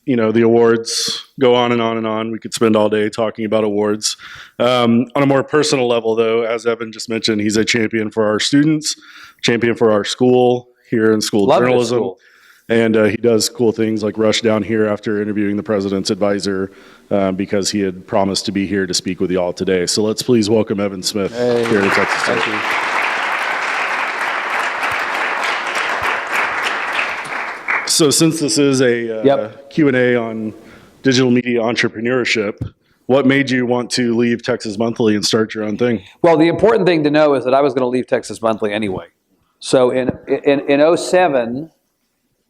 the awards go on and on and on. We could spend all day talking about awards. On a more personal level, though, as Evan just mentioned, he's a champion for our students, champion for our school here in school Love journalism. School. And he does cool things like rush down here after interviewing the president's advisor because he had promised to be here to speak with you all today. So let's please welcome Evan Smith here to Texas Tech. Thank you. So since this is a Q&A on digital media entrepreneurship, what made you want to leave Texas Monthly and start your own thing? Well, the important thing to know is that I was going to leave Texas Monthly anyway. So in 07,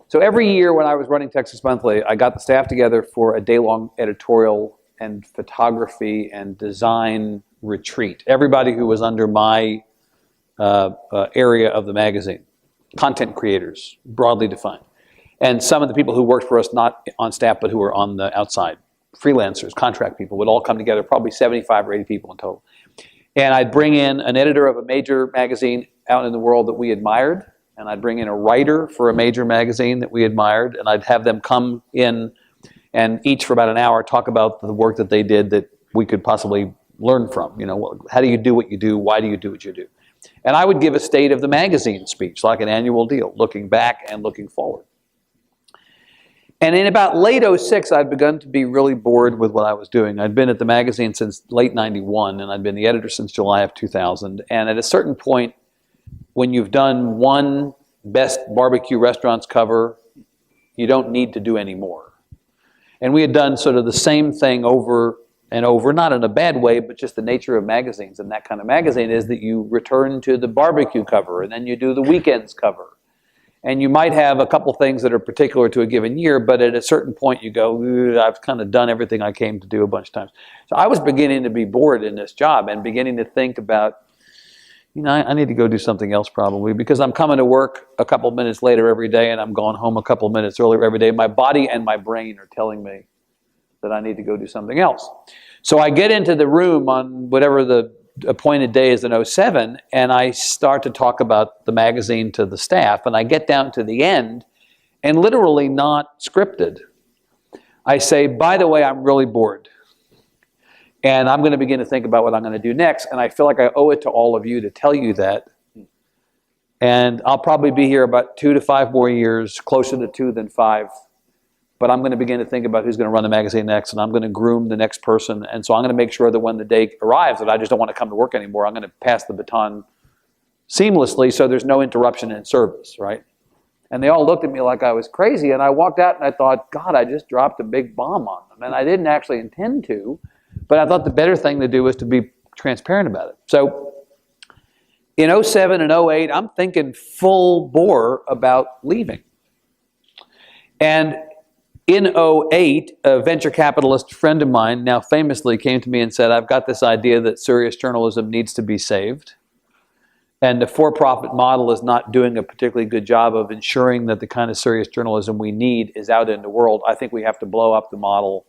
so every year when I was running Texas Monthly, I got the staff together for a day-long editorial and photography and design retreat. Everybody who was under my area of the magazine, content creators, broadly defined. And some of the people who worked for us, not on staff, but who were on the outside, freelancers, contract people, would all come together, probably 75 or 80 people in total. And I'd bring in an editor of a major magazine out in the world that we admired, and I'd bring in a writer for a major magazine that we admired, and I'd have them come in and each for about an hour talk about the work that they did that we could possibly learn from. How do you do what you do? Why do you do what you do? And I would give a state of the magazine speech, like an annual deal, looking back and looking forward. And in about late 06, I'd begun to be really bored with what I was doing. I'd been at the magazine since late 91, and I'd been the editor since July of 2000. And at a certain point, when you've done one best barbecue restaurants cover, you don't need to do any more. And we had done sort of the same thing over and over, not in a bad way, but just the nature of magazines. And that kind of magazine is that you return to the barbecue cover, and then you do the weekends cover. And you might have a couple things that are particular to a given year, but at a certain point you go, I've kind of done everything I came to do a bunch of times. So I was beginning to be bored in this job and beginning to think about, I need to go do something else probably, because I'm coming to work a couple minutes later every day and I'm going home a couple minutes earlier every day. My body and my brain are telling me that I need to go do something else. So I get into the room on whatever the appointed day is in 07, and I start to talk about the magazine to the staff, and I get down to the end, and literally not scripted, I say, by the way, I'm really bored, and I'm going to begin to think about what I'm going to do next, and I feel like I owe it to all of you to tell you that, and I'll probably be here about 2 to 5 more years, closer to 2 than 5, but I'm going to begin to think about who's going to run the magazine next, and I'm going to groom the next person. And so I'm going to make sure that when the day arrives that I just don't want to come to work anymore, I'm going to pass the baton seamlessly so there's no interruption in service, right? And they all looked at me like I was crazy, and I walked out and I thought, God, I just dropped a big bomb on them. And I didn't actually intend to, but I thought the better thing to do was to be transparent about it. So in 07 and 08, I'm thinking full bore about leaving. And in 08, a venture capitalist friend of mine, now famously, came to me and said, I've got this idea that serious journalism needs to be saved. And the for-profit model is not doing a particularly good job of ensuring that the kind of serious journalism we need is out in the world. I think we have to blow up the model,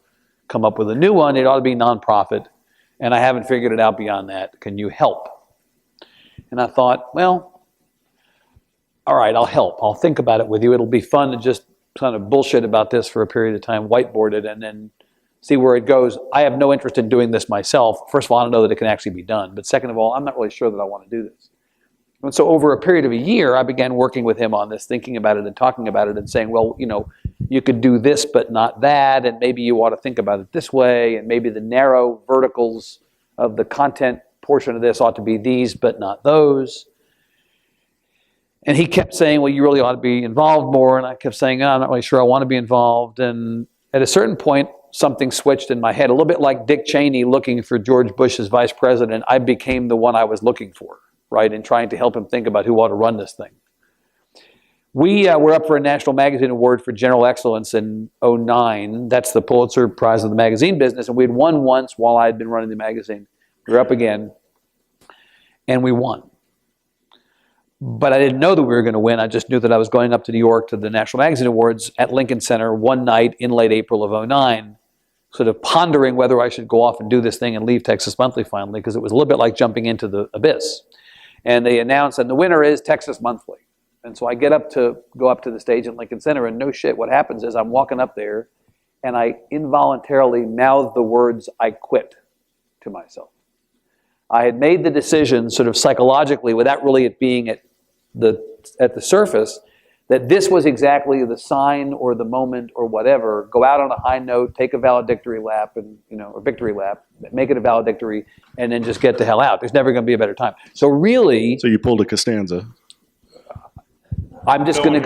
come up with a new one. It ought to be nonprofit. And I haven't figured it out beyond that. Can you help? And I thought, well, all right, I'll help. I'll think about it with you. It'll be fun to just kind of bullshit about this for a period of time, whiteboard it, and then see where it goes. I have no interest in doing this myself. First of all, I don't know that it can actually be done. But second of all, I'm not really sure that I want to do this. And so over a period of a year, I began working with him on this, thinking about it and talking about it and saying, well, you could do this but not that, and maybe you ought to think about it this way, and maybe the narrow verticals of the content portion of this ought to be these but not those. And he kept saying, well, you really ought to be involved more. And I kept saying, I'm not really sure I want to be involved. And at a certain point, something switched in my head. A little bit like Dick Cheney looking for George Bush as vice president. I became the one I was looking for, right, and trying to help him think about who ought to run this thing. We were up for a National Magazine Award for General Excellence in 09. That's the Pulitzer Prize of the magazine business. And we had won once while I had been running the magazine. We were up again, and we won. But I didn't know that we were going to win. I just knew that I was going up to New York to the National Magazine Awards at Lincoln Center one night in late April of 09, sort of pondering whether I should go off and do this thing and leave Texas Monthly finally, because it was a little bit like jumping into the abyss. And they announced, and the winner is Texas Monthly. And so I go up to the stage at Lincoln Center, and no shit, what happens is I'm walking up there, and I involuntarily mouthed the words, "I quit," to myself. I had made the decision sort of psychologically, without really it being at the surface, that this was exactly the sign or the moment or whatever. Go out on a high note, take a valedictory lap, and or victory lap, make it a valedictory, and then just get the hell out. There's never going to be a better time. So really, So you pulled a Costanza. I'm just going to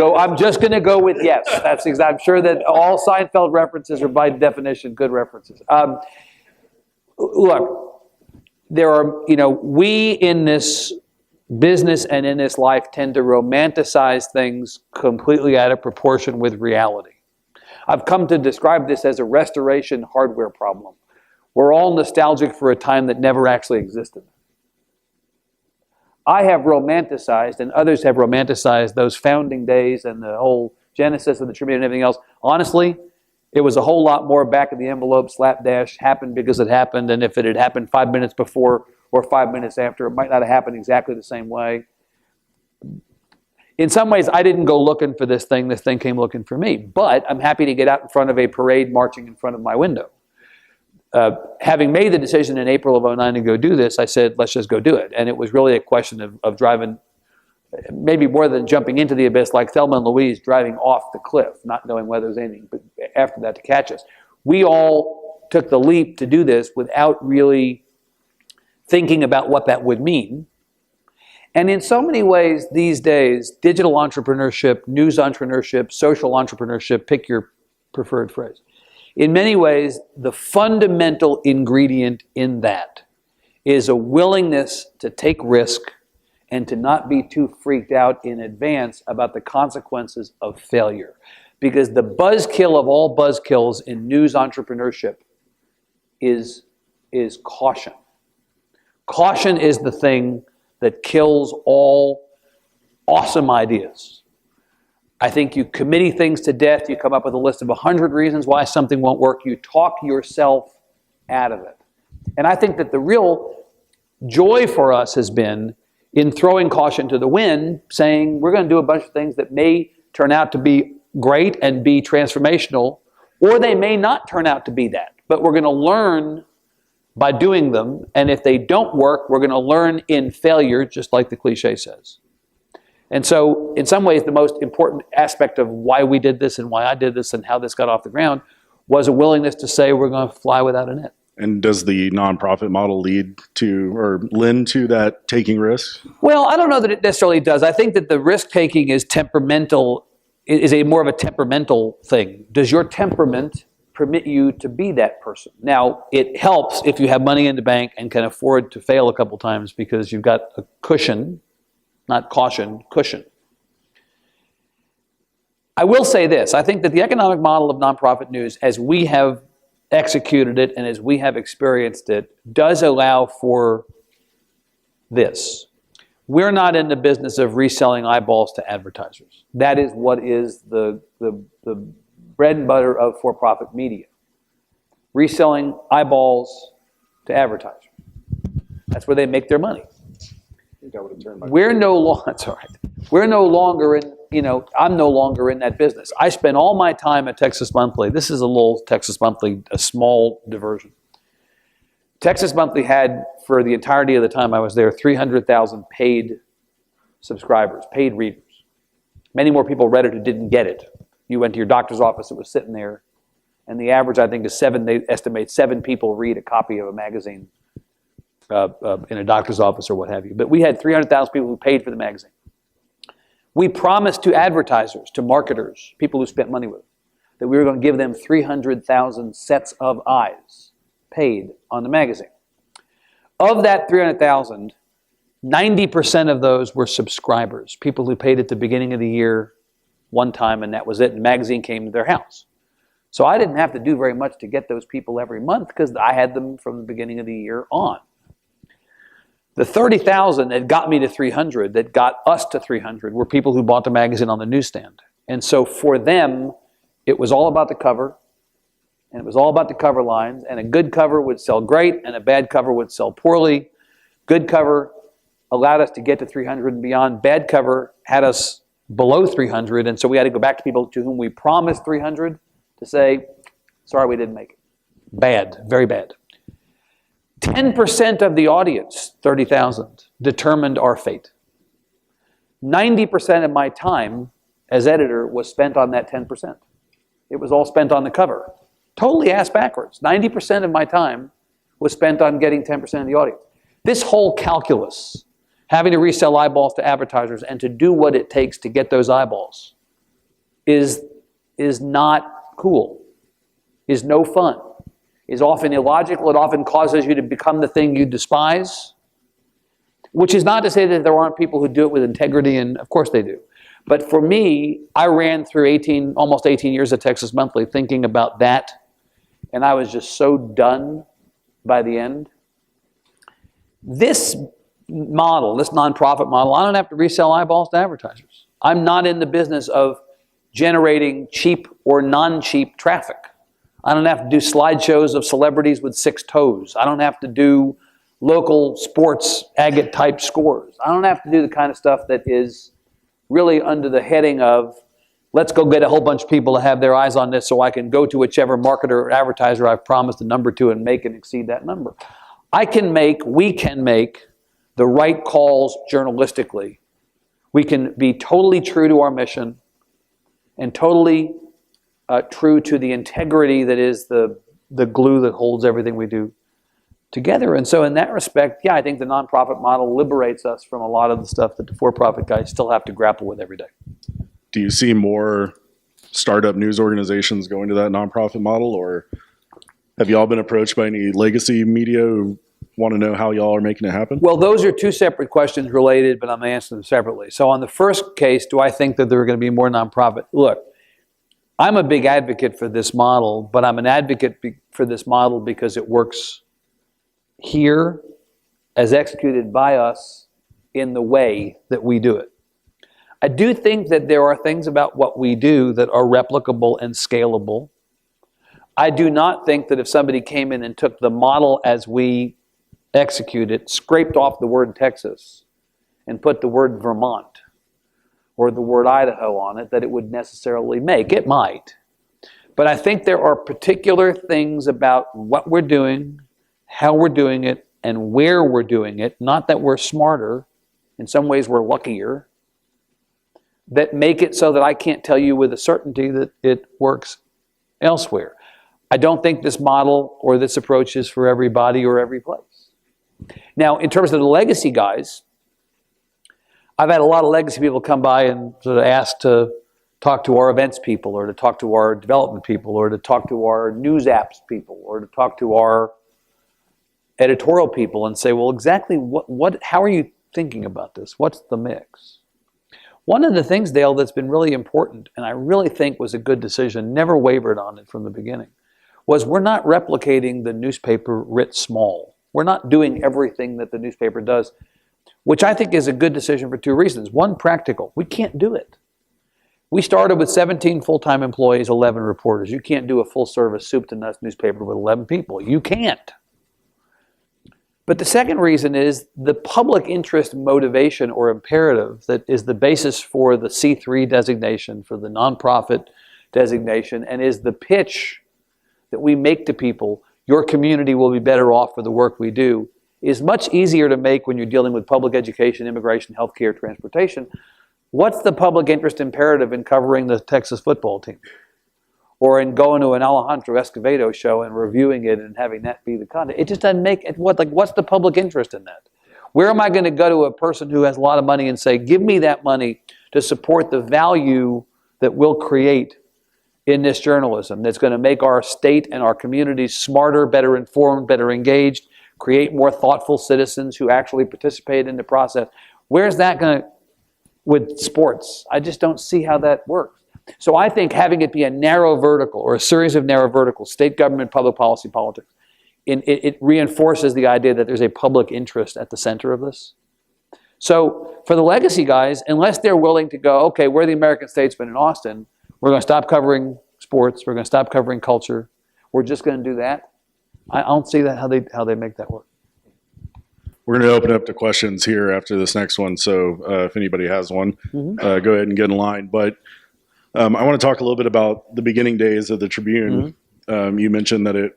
go with yes. That's exactly. I'm sure that all Seinfeld references are by definition good references. Look, there are, we in this business and in this life tend to romanticize things completely out of proportion with reality. I've come to describe this as a restoration hardware problem. We're all nostalgic for a time that never actually existed. I have romanticized, and others have romanticized, those founding days and the whole genesis of the Tribune and everything else. Honestly, it was a whole lot more back of the envelope, slapdash, happened because it happened, and if it had happened 5 minutes before or 5 minutes after, it might not have happened exactly the same way. In some ways, I didn't go looking for this thing came looking for me, but I'm happy to get out in front of a parade marching in front of my window. Having made the decision in April of 2009 to go do this, I said, let's just go do it. And it was really a question of driving, maybe more than jumping into the abyss, like Thelma and Louise driving off the cliff, not knowing whether there was anything but after that to catch us. We all took the leap to do this without really thinking about what that would mean. And in so many ways these days, digital entrepreneurship, news entrepreneurship, social entrepreneurship, pick your preferred phrase. In many ways, the fundamental ingredient in that is a willingness to take risk and to not be too freaked out in advance about the consequences of failure. Because the buzzkill of all buzzkills in news entrepreneurship is caution. Caution is the thing that kills all awesome ideas. I think you committee things to death, you come up with a list of 100 reasons why something won't work, you talk yourself out of it. And I think that the real joy for us has been in throwing caution to the wind, saying we're going to do a bunch of things that may turn out to be great and be transformational, or they may not turn out to be that. But we're going to learn by doing them, and if they don't work, we're going to learn in failure, just like the cliche says. And so, in some ways, the most important aspect of why we did this and why I did this and how this got off the ground was a willingness to say we're going to fly without a net. And does the nonprofit model lead to or lend to that taking risks? Well, I don't know that it necessarily does. I think that the risk-taking is temperamental, is a more of a temperamental thing. Does your temperament permit you to be that person? Now, it helps if you have money in the bank and can afford to fail a couple times because you've got a cushion, not caution, cushion. I will say this. I think that the economic model of nonprofit news, as we have executed it and as we have experienced it, does allow for this. We're not in the business of reselling eyeballs to advertisers. That is what is the bread and butter of for-profit media. Reselling eyeballs to advertisers. That's where they make their money. We're no longer, that's all right. We're no longer in, I'm no longer in that business. I spent all my time at Texas Monthly. This is a little Texas Monthly, a small diversion. Texas Monthly had, for the entirety of the time I was there, 300,000 paid subscribers, paid readers. Many more people read it who didn't get it. You went to your doctor's office, it was sitting there, and the average, I think, is they estimate 7 people read a copy of a magazine in a doctor's office or what have you. But we had 300,000 people who paid for the magazine. We promised to advertisers, to marketers, people who spent money with us, that we were going to give them 300,000 sets of eyes paid on the magazine. Of that 300,000, 90% of those were subscribers, people who paid at the beginning of the year one time and that was it, and the magazine came to their house. So I didn't have to do very much to get those people every month because I had them from the beginning of the year on. The 30,000 that got me to 300, that got us to 300, were people who bought the magazine on the newsstand. And so for them, it was all about the cover, and it was all about the cover lines, and a good cover would sell great, and a bad cover would sell poorly. Good cover allowed us to get to 300 and beyond. Bad cover had us below 300, and so we had to go back to people to whom we promised 300 to say, Sorry we didn't make it. Bad, very bad. 10% of the audience, 30,000, determined our fate. 90% of my time as editor was spent on that 10%. It was all spent on the cover. Totally ass backwards. 90% of my time was spent on getting 10% of the audience. This whole calculus, having to resell eyeballs to advertisers and to do what it takes to get those eyeballs, is not cool, is no fun, is often illogical. It often causes you to become the thing you despise, which is not to say that there aren't people who do it with integrity, and of course they do. But for me, I ran through almost 18 years at Texas Monthly thinking about that, and I was just so done by the end. This model, this nonprofit model, I don't have to resell eyeballs to advertisers. I'm not in the business of generating cheap or non-cheap traffic. I don't have to do slideshows of celebrities with 6 toes. I don't have to do local sports agate type scores. I don't have to do the kind of stuff that is really under the heading of, let's go get a whole bunch of people to have their eyes on this so I can go to whichever marketer or advertiser I've promised a number to and make and exceed that number. we can make the right calls journalistically. We can be totally true to our mission and totally true to the integrity that is the glue that holds everything we do together. And so in that respect, yeah, I think the nonprofit model liberates us from a lot of the stuff that the for-profit guys still have to grapple with every day. Do you see more startup news organizations going to that nonprofit model, or have y'all been approached by any legacy media who want to know how y'all are making it happen? Well, those are two separate questions related, but I'm answering them separately. So on the first case, do I think that there are going to be more nonprofit? Look, I'm a big advocate for this model, but I'm an advocate for this model because it works here as executed by us in the way that we do it. I do think that there are things about what we do that are replicable and scalable. I do not think that if somebody came in and took the model as we execute it, scraped off the word Texas, and put the word Vermont or the word Idaho on it, that it would necessarily make. It might. But I think there are particular things about what we're doing, how we're doing it, and where we're doing it, not that we're smarter, in some ways we're luckier, that make it so that I can't tell you with a certainty that it works elsewhere. I don't think this model or this approach is for everybody or every place. Now, in terms of the legacy guys, I've had a lot of legacy people come by and sort of ask to talk to our events people, or to talk to our development people, or to talk to our news apps people, or to talk to our editorial people and say, well, exactly how are you thinking about this? What's the mix? One of the things, Dale, that's been really important, and I really think was a good decision, never wavered on it from the beginning, was we're not replicating the newspaper writ small. We're not doing everything that the newspaper does, which I think is a good decision for two reasons. One, practical. We can't do it. We started with 17 full-time employees, 11 reporters. You can't do a full-service soup-to-nuts newspaper with 11 people. You can't. But the second reason is the public interest motivation or imperative that is the basis for the C3 designation, for the nonprofit designation, and is the pitch that we make to people, your community will be better off for the work we do, is much easier to make when you're dealing with public education, immigration, healthcare, transportation. What's the public interest imperative in covering the Texas football team? Or in going to an Alejandro Escovedo show and reviewing it and having that be the content? It just doesn't make it. What's the public interest in that? Where am I going to go to a person who has a lot of money and say, give me that money to support the value that we'll create in this journalism that's going to make our state and our communities smarter, better informed, better engaged, create more thoughtful citizens who actually participate in the process? Where's that going to, with sports? I just don't see how that works. So I think having it be a narrow vertical or a series of narrow verticals, state government, public policy, politics, it reinforces the idea that there's a public interest at the center of this. So for the legacy guys, unless they're willing to go, okay, we're the American Statesman in Austin, we're going to stop covering sports, we're going to stop covering culture, we're just going to do that, I don't see that how they make that work. We're going to open up to questions here after this next one, so if anybody has one, go ahead and get in line. But I want to talk a little bit about the beginning days of the Tribune. You mentioned that it,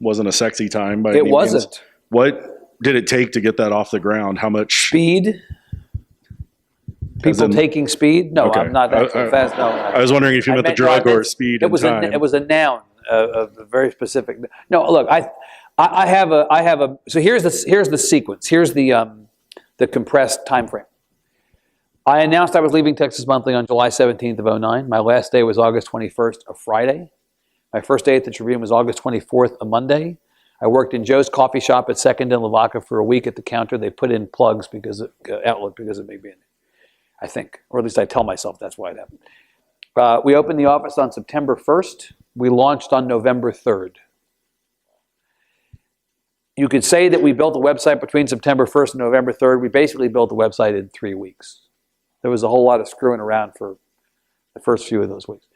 wasn't a sexy time by any It means. wasn't. What did it take to get that off the ground? How much Speed. People taking speed? No, Okay. I'm not that fast. No, I was wondering if you meant the drug or speed and time. It was a noun, a very specific. No, look, I have a. So here's the sequence. Here's the compressed time frame. I announced I was leaving Texas Monthly on July 17th of 2009. My last day was August 21st, a Friday. My first day at the Tribune was August 24th, a Monday. I worked in Joe's coffee shop at 2nd and Lavaca for a week at the counter. They put in plugs because outlet because it may be in it, I think, or at least I tell myself that's why it happened. We opened the office on September 1st. We launched on November 3rd. You could say that we built the website between September 1st and November 3rd. We basically built the website in 3 weeks. There was a whole lot of screwing around for the first few of those weeks.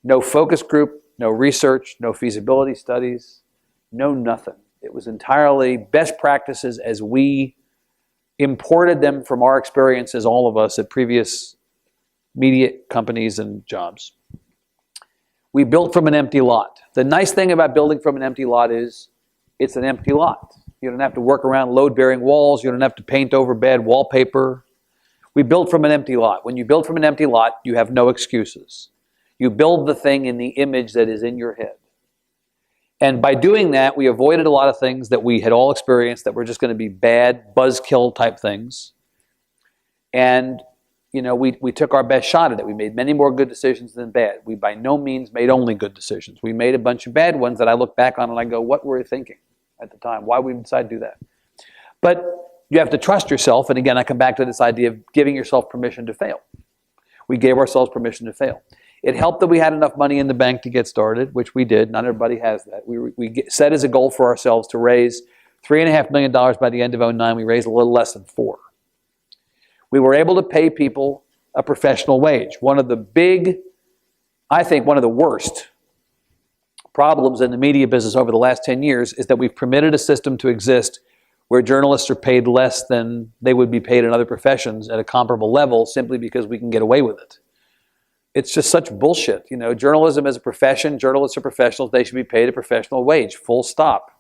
No focus group, no research, no feasibility studies, no nothing. It was entirely best practices as we imported them from our experiences, all of us, at previous media companies and jobs. We built from an empty lot. The nice thing about building from an empty lot is it's an empty lot. You don't have to work around load-bearing walls. You don't have to paint over bad wallpaper. We built from an empty lot. When you build from an empty lot, you have no excuses. You build the thing in the image that is in your head. And by doing that, we avoided a lot of things that we had all experienced that were just going to be bad, buzzkill type things. And, we took our best shot at it. We made many more good decisions than bad. We by no means made only good decisions. We made a bunch of bad ones that I look back on and I go, what were we thinking at the time? Why would we decide to do that? But you have to trust yourself. And again, I come back to this idea of giving yourself permission to fail. We gave ourselves permission to fail. It helped that we had enough money in the bank to get started, which we did. Not everybody has that. We set as a goal for ourselves to raise $3.5 million by the end of 2009. We raised a little less than $4 million. We were able to pay people a professional wage. One of the worst problems in the media business over the last 10 years is that we've permitted a system to exist where journalists are paid less than they would be paid in other professions at a comparable level simply because we can get away with it. It's just such bullshit. Journalism is a profession. Journalists are professionals. They should be paid a professional wage, full stop.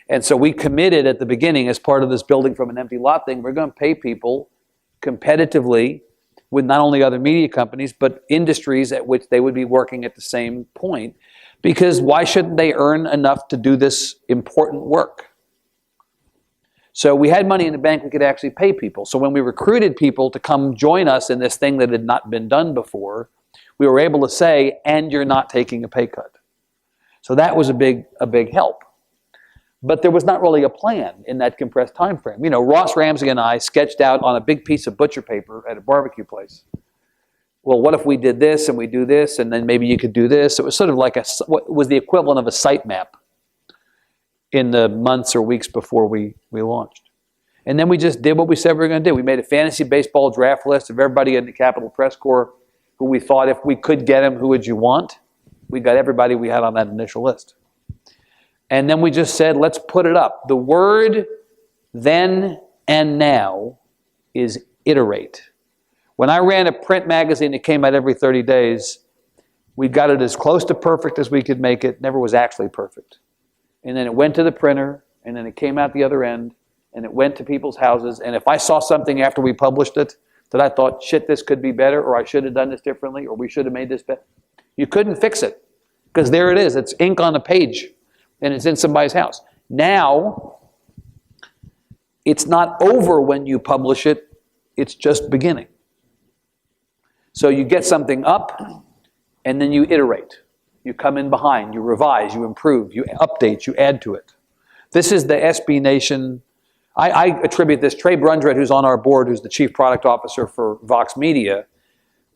And so we committed at the beginning as part of this building from an empty lot thing, we're going to pay people competitively with not only other media companies, but industries at which they would be working at the same point. Because why shouldn't they earn enough to do this important work? So we had money in the bank we could actually pay people. So when we recruited people to come join us in this thing that had not been done before, we were able to say, and you're not taking a pay cut. So that was a big help. But there was not really a plan in that compressed time frame. Ross Ramsey and I sketched out on a big piece of butcher paper at a barbecue place. Well, what if we did this and we do this and then maybe you could do this? It was sort of like what was the equivalent of a site map in the months or weeks before we launched. And then we just did what we said we were going to do. We made a fantasy baseball draft list of everybody in the Capitol Press Corps who we thought if we could get them, who would you want? We got everybody we had on that initial list. And then we just said, let's put it up. The word then and now is iterate. When I ran a print magazine that came out every 30 days, we got it as close to perfect as we could make it. Never was actually perfect. And then it went to the printer, and then it came out the other end, and it went to people's houses. And if I saw something after we published it that I thought, shit, this could be better, or I should have done this differently, or we should have made this better, you couldn't fix it. Because there it is. It's ink on a page, and it's in somebody's house. Now, it's not over when you publish it. It's just beginning. So you get something up, and then you iterate. You come in behind, you revise, you improve, you update, you add to it. This is the SB Nation. I attribute this, Trey Brundred, who's on our board, who's the Chief Product Officer for Vox Media,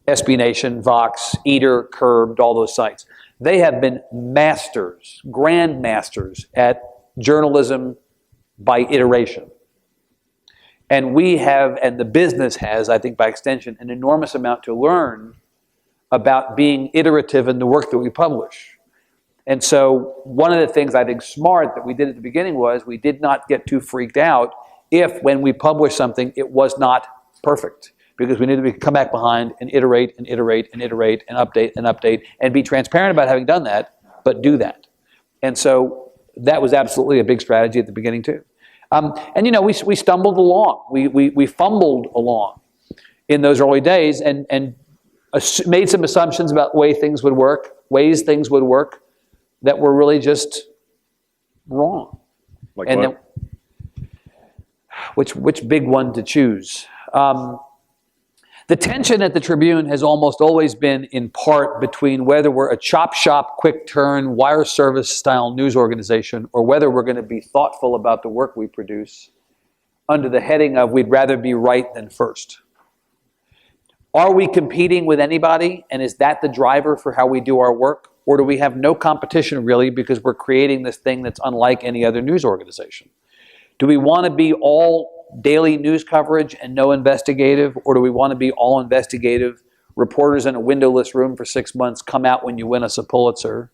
SB Nation, Vox, Eater, Curbed, all those sites. They have been masters, grand masters at journalism by iteration. And we have, and the business has, I think by extension, an enormous amount to learn about being iterative in the work that we publish. And so one of the things I think smart that we did at the beginning was we did not get too freaked out if when we published something it was not perfect, because we needed to come back behind and iterate and iterate and iterate and update and update and be transparent about having done that, but do that. And so that was absolutely a big strategy at the beginning too. And you know, we stumbled along, we fumbled along in those early days, and made some assumptions about ways things would work that were really just wrong. Like and what? then, which big one to choose? The tension at the Tribune has almost always been in part between whether we're a chop shop, quick turn, wire service style news organization, or whether we're going to be thoughtful about the work we produce under the heading of we'd rather be right than first. Are we competing with anybody, and is that the driver for how we do our work? Or do we have no competition really because we're creating this thing that's unlike any other news organization? Do we want to be all daily news coverage and no investigative, or do we want to be all investigative, reporters in a windowless room for 6 months, come out when you win us a Pulitzer,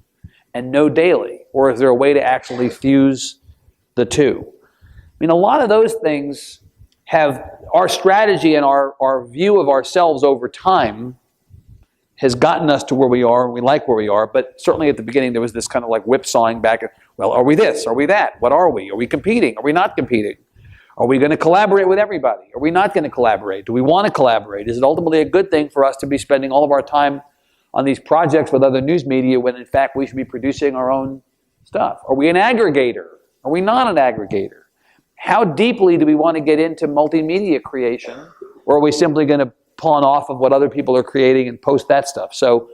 and no daily? Or is there a way to actually fuse the two? I mean, a lot of those things have our strategy and our view of ourselves over time has gotten us to where we are, and we like where we are. But certainly at the beginning, there was this kind of like whipsawing back. Well, are we this? Are we that? What are we? Are we competing? Are we not competing? Are we going to collaborate with everybody? Are we not going to collaborate? Do we want to collaborate? Is it ultimately a good thing for us to be spending all of our time on these projects with other news media when in fact we should be producing our own stuff? Are we an aggregator? Are we not an aggregator? How deeply do we want to get into multimedia creation? Or are we simply going to pawn off of what other people are creating and post that stuff? So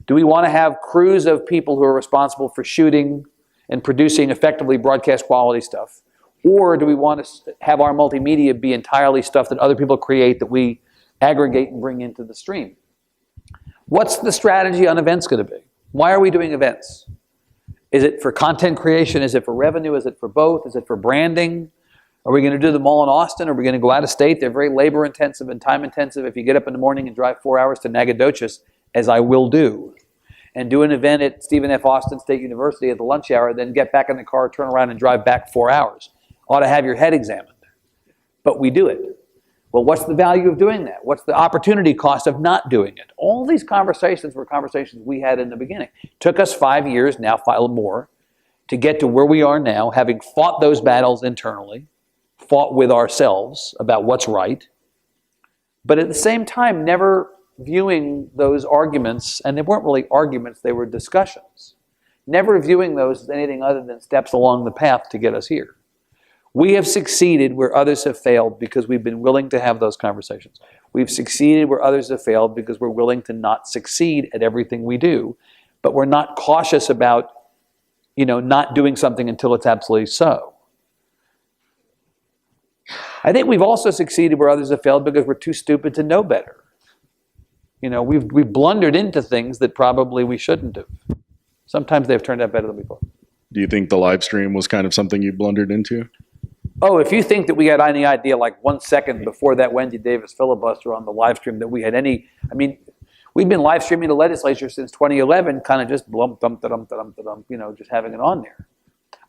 do we want to have crews of people who are responsible for shooting and producing effectively broadcast quality stuff? Or do we want to have our multimedia be entirely stuff that other people create that we aggregate and bring into the stream? What's the strategy on events going to be? Why are we doing events? Is it for content creation? Is it for revenue? Is it for both? Is it for branding? Are we going to do them all in Austin? Are we going to go out of state? They're very labor intensive and time intensive. If you get up in the morning and drive 4 hours to Nacogdoches, as I will do, and do an event at Stephen F. Austin State University at the lunch hour, then get back in the car, turn around and drive back 4 hours. Ought to have your head examined. But we do it. Well, what's the value of doing that? What's the opportunity cost of not doing it? All these conversations were conversations we had in the beginning. Took us 5 years, now 5 more, to get to where we are now, having fought those battles internally, fought with ourselves about what's right, but at the same time never viewing those arguments, and they weren't really arguments, they were discussions, never viewing those as anything other than steps along the path to get us here. We have succeeded where others have failed because we've been willing to have those conversations. We've succeeded where others have failed because we're willing to not succeed at everything we do, but we're not cautious about, not doing something until it's absolutely so. I think we've also succeeded where others have failed because we're too stupid to know better. We've blundered into things that probably we shouldn't have. Sometimes they've turned out better than we thought. Do you think the live stream was kind of something you blundered into? Oh, if you think that we had any idea like 1 second before that Wendy Davis filibuster on the live stream that we had we've been live streaming the legislature since 2011, kind of just just having it on there.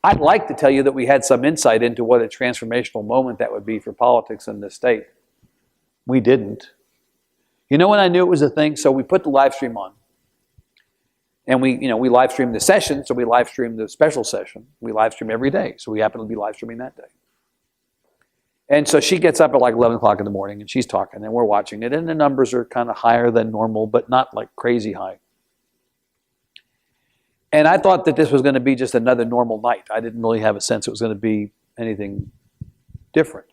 I'd like to tell you that we had some insight into what a transformational moment that would be for politics in this state. We didn't. You know when I knew it was a thing? So we put the live stream on. And we live stream the session, so we live stream the special session. We live stream every day, so we happen to be live streaming that day. And so she gets up at like 11 o'clock in the morning, and she's talking, and we're watching it, and the numbers are kind of higher than normal, but not like crazy high. And I thought that this was going to be just another normal night. I didn't really have a sense it was going to be anything different.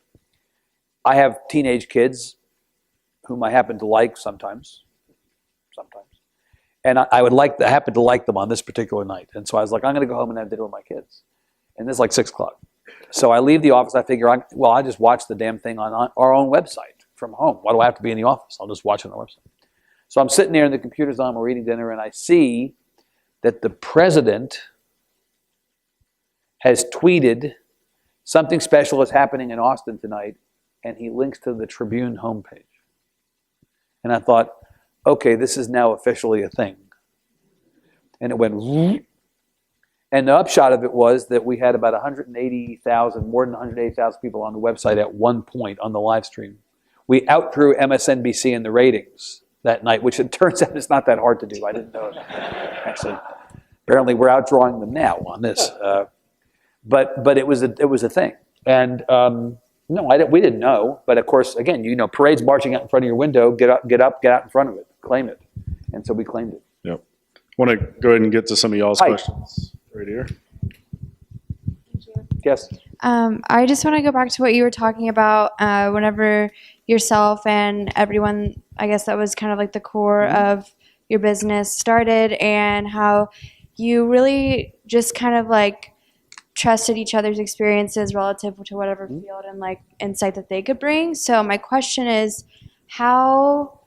I have teenage kids whom I happen to like sometimes. And I happen to like them on this particular night. And so I was like, I'm going to go home and have dinner with my kids. And it's like 6 o'clock. So I leave the office. I figure, I just watch the damn thing on our own website from home. Why do I have to be in the office? I'll just watch it on the website. So I'm sitting there and the computer's on, we're eating dinner, and I see that the president has tweeted something special is happening in Austin tonight, and he links to the Tribune homepage. And I thought, okay, this is now officially a thing. And it went, and the upshot of it was that we had about 180,000, more than 180,000 people on the website at one point on the live stream. We outgrew MSNBC in the ratings that night, which it turns out is not that hard to do. I didn't know it, actually. Apparently, we're outdrawing them now on this. But it was a thing. And no, we didn't know. But of course, again, parades marching out in front of your window, get out in front of it, claim it. And so we claimed it. Yep. Want to go ahead and get to some of y'all's questions right here. Yes. I just want to go back to what you were talking about whenever yourself and everyone, I guess that was kind of like the core of your business started, and how you really just kind of like trusted each other's experiences relative to whatever field and like insight that they could bring. So my question is, how,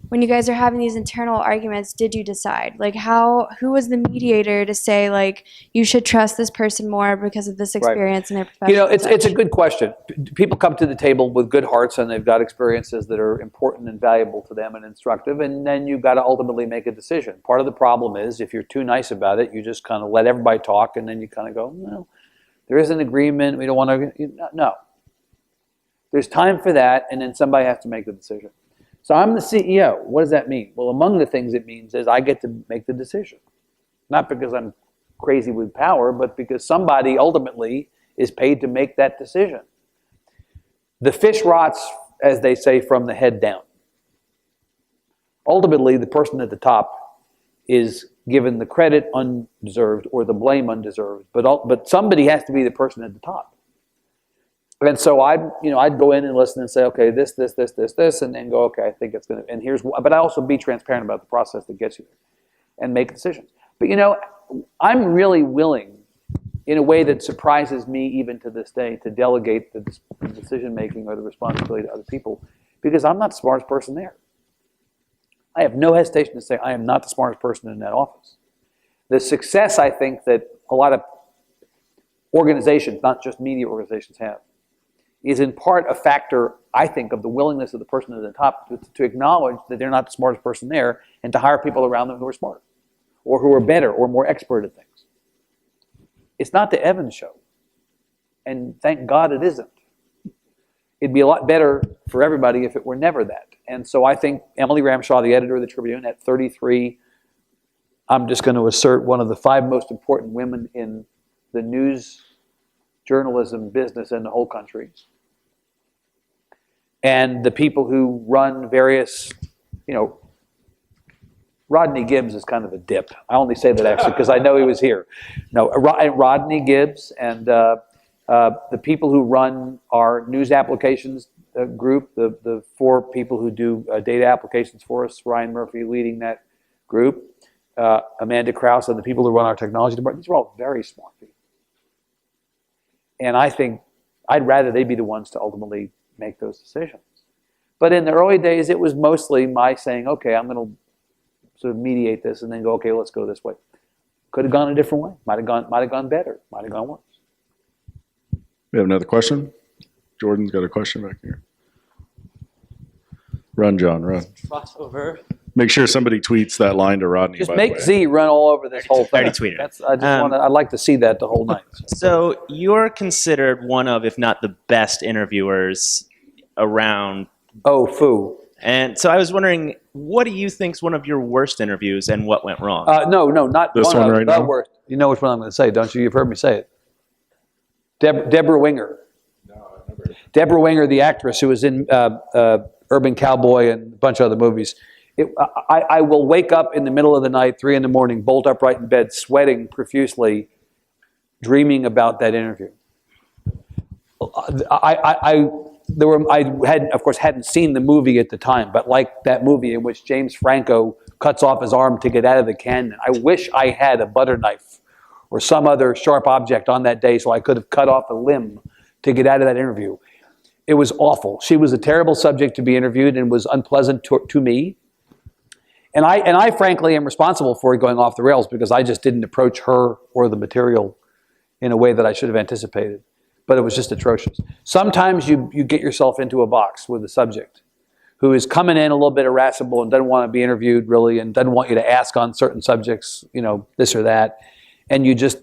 when you guys are having these internal arguments, did you decide? Like who was the mediator to say like, you should trust this person more because of this experience in their profession? It's a good question. People come to the table with good hearts and they've got experiences that are important and valuable to them and instructive, and then you've got to ultimately make a decision. Part of the problem is if you're too nice about it, you just kind of let everybody talk, and then you kind of go, no, there is an agreement, we don't want to, no. There's time for that, and then somebody has to make the decision. So I'm the CEO. What does that mean? Well, among the things it means is I get to make the decision. Not because I'm crazy with power, but because somebody ultimately is paid to make that decision. The fish rots, as they say, from the head down. Ultimately, the person at the top is given the credit undeserved or the blame undeserved, but somebody has to be the person at the top. And so I'd go in and listen and say, okay, this, and then go, okay, I think it's going to, and here's, but I also be transparent about the process that gets you there and make decisions. But I'm really willing, in a way that surprises me even to this day, to delegate the decision making or the responsibility to other people, because I'm not the smartest person there. I have no hesitation to say I am not the smartest person in that office. The success I think that a lot of organizations, not just media organizations, have is in part a factor, I think, of the willingness of the person at the top to acknowledge that they're not the smartest person there and to hire people around them who are smarter or who are better or more expert at things. It's not the Evans show. And thank God it isn't. It'd be a lot better for everybody if it were never that. And so I think Emily Ramshaw, the editor of the Tribune, at 33, I'm just going to assert one of the 5 most important women in the news journalism business in the whole country. And the people who run various, Rodney Gibbs is kind of a dip. I only say that actually because I know he was here. No, Rodney Gibbs and the people who run our news applications group, the 4 people who do data applications for us, Ryan Murphy leading that group, Amanda Krause, and the people who run our technology department, these are all very smart people. And I think I'd rather they be the ones to ultimately make those decisions. But in the early days, it was mostly my saying, okay, I'm going to sort of mediate this and then go, okay, let's go this way. Could have gone a different way. Might have gone better. Might have gone worse. We have another question. Jordan's got a question back here. Run, John, run. Crossover. Make sure somebody tweets that line to Rodney. Just make Z run all over this whole thing. I already tweeted it. I'd like to see that the whole night. So you're considered one of, if not the best interviewers around. Oh, foo. And so I was wondering, what do you think is one of your worst interviews and what went wrong? No, not this one right now. Worst. You know which one I'm going to say, don't you? You've heard me say it. Deborah Winger. No, I've never. Deborah Winger, the actress who was in Urban Cowboy and a bunch of other movies. I will wake up in the middle of the night, 3 a.m, bolt upright in bed, sweating profusely, dreaming about that interview. I had, of course, hadn't seen the movie at the time, but like that movie in which James Franco cuts off his arm to get out of the canyon, I wish I had a butter knife or some other sharp object on that day so I could have cut off a limb to get out of that interview. It was awful. She was a terrible subject to be interviewed and was unpleasant to me. And I frankly am responsible for it going off the rails because I just didn't approach her or the material in a way that I should have anticipated. But it was just atrocious. Sometimes you get yourself into a box with a subject who is coming in a little bit irascible and doesn't want to be interviewed really and doesn't want you to ask on certain subjects, this or that. And you just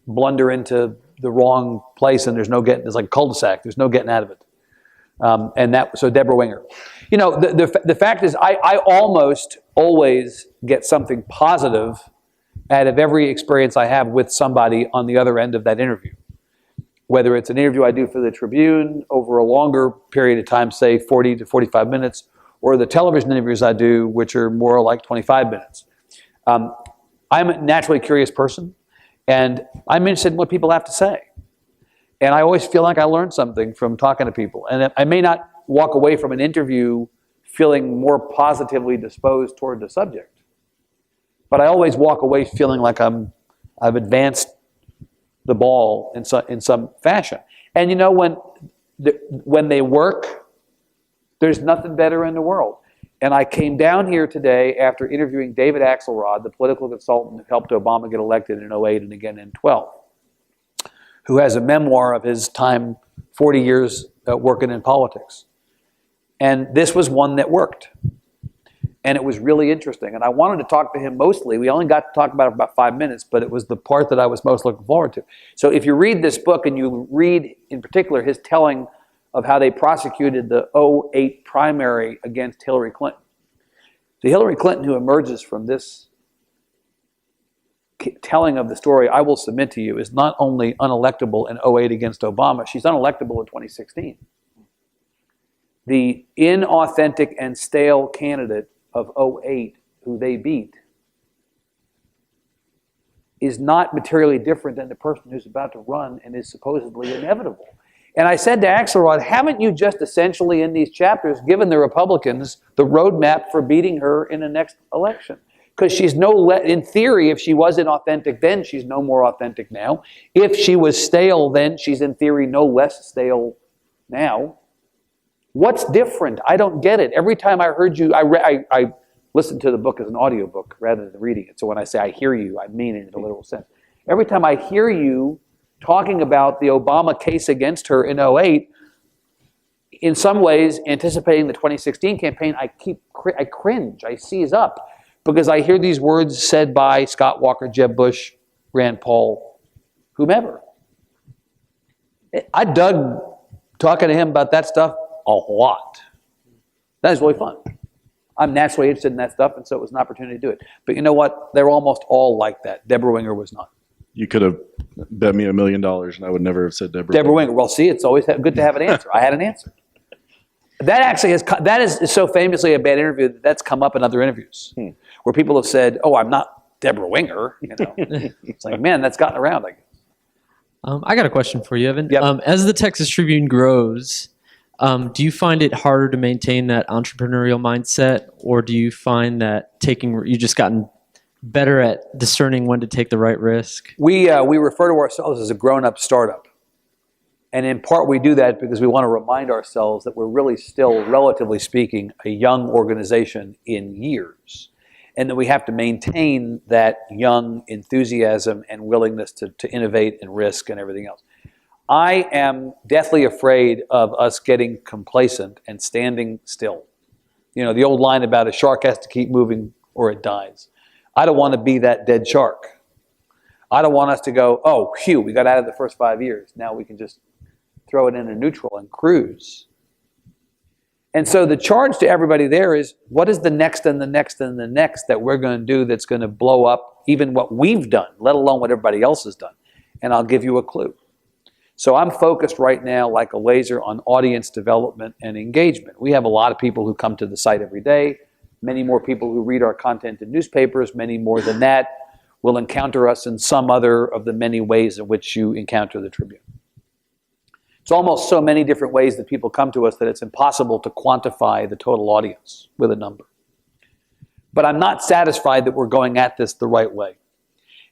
blunder into the wrong place and there's like a cul-de-sac. There's no getting out of it. So Deborah Winger. The fact is I almost always get something positive out of every experience I have with somebody on the other end of that interview. Whether it's an interview I do for the Tribune over a longer period of time, say 40 to 45 minutes, or the television interviews I do, which are more like 25 minutes. I'm a naturally curious person, and I'm interested in what people have to say. And I always feel like I learned something from talking to people. And I may not walk away from an interview feeling more positively disposed toward the subject, but I always walk away feeling like I've advanced the ball in some fashion. And you know, when they work, there's nothing better in the world. And I came down here today after interviewing David Axelrod, the political consultant who helped Obama get elected in 2008 and again in 2012, who has a memoir of his time, 40 years working in politics. And this was one that worked. And it was really interesting. And I wanted to talk to him mostly. We only got to talk about it for about 5 minutes, but it was the part that I was most looking forward to. So if you read this book and you read, in particular, his telling of how they prosecuted the 2008 primary against Hillary Clinton. The Hillary Clinton who emerges from this telling of the story, I will submit to you, is not only unelectable in 2008 against Obama, she's unelectable in 2016. The inauthentic and stale candidate of 2008, who they beat, is not materially different than the person who's about to run and is supposedly inevitable. And I said to Axelrod, haven't you just essentially in these chapters given the Republicans the roadmap for beating her in the next election? Because she's in theory, if she was inauthentic then, she's no more authentic now. If she was stale then, she's in theory no less stale now. What's different? I don't get it. Every time I heard you, I listened to the book as an audiobook rather than reading it. So when I say I hear you, I mean it in a literal sense. Every time I hear you talking about the Obama case against her in 2008, in some ways anticipating the 2016 campaign, I cringe, I seize up, because I hear these words said by Scott Walker, Jeb Bush, Rand Paul, whomever. I dug talking to him about that stuff a lot. That is really fun. I'm naturally interested in that stuff, and so it was an opportunity to do it. But you know what? They're almost all like that. Deborah Winger was not. You could have bet me $1 million, and I would never have said Deborah. Deborah Winger. Well, see, it's always good to have an answer. I had an answer. That actually that is so famously a bad interview that's come up in other interviews where people have said, "Oh, I'm not Deborah Winger." You know, it's like, man, that's gotten around. I guess. I got a question for you, Evan. Yep. As the Texas Tribune grows, do you find it harder to maintain that entrepreneurial mindset, or do you find that you just gotten better at discerning when to take the right risk? We refer to ourselves as a grown-up startup. And in part we do that because we want to remind ourselves that we're really still, relatively speaking, a young organization in years. And that we have to maintain that young enthusiasm and willingness to innovate and risk and everything else. I am deathly afraid of us getting complacent and standing still. You know, the old line about a shark has to keep moving or it dies. I don't want to be that dead shark. I don't want us to go, oh, phew, we got out of the first 5 years. Now we can just throw it into neutral and cruise. And so the charge to everybody there is, what is the next and the next and the next that we're going to do that's going to blow up even what we've done, let alone what everybody else has done? And I'll give you a clue. So I'm focused right now like a laser on audience development and engagement. We have a lot of people who come to the site every day, many more people who read our content in newspapers, many more than that will encounter us in some other of the many ways in which you encounter the Tribune. It's almost so many different ways that people come to us that it's impossible to quantify the total audience with a number. But I'm not satisfied that we're going at this the right way.